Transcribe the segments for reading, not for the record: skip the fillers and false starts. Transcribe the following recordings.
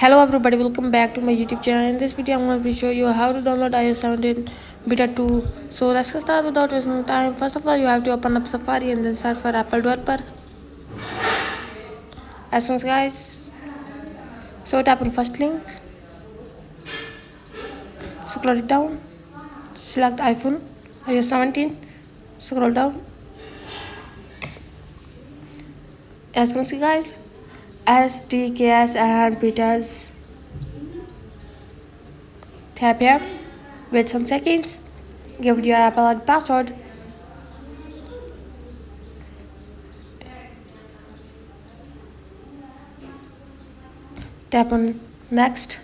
Hello everybody, welcome back to my YouTube channel. In this video I'm going to be showing you how to download iOS 17 beta 2. So let's get started without wasting time. First of all, you have to open up Safari and then search for Apple developer. As soon as guys, so tap on first link, scroll it down, select iPhone iOS 17, scroll down. As you can see guys, SDKs and betas, tap here, wait some seconds, give it your Apple ID password, tap on next,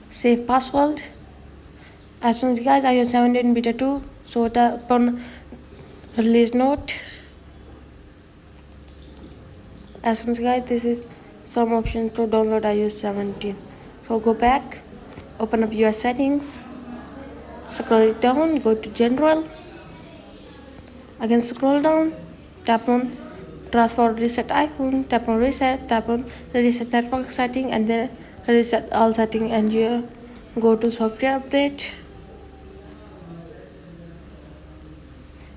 save password. As soon as guys, iOS 17 beta 2, so tap on release note. As soon as guys, this is some options to download iOS 17. So go back, open up your settings, scroll it down, go to general, again scroll down, tap on transfer reset iPhone, tap on reset, tap on reset network setting, and then reset all setting, and you go to software update.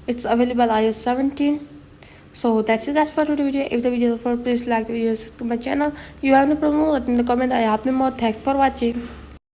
It's available iOS 17. So that's it guys for today's video. If the video is helpful, please like the video, subscribe my channel. If you have any problem, let me know in the comment. I help me more. Thanks for watching.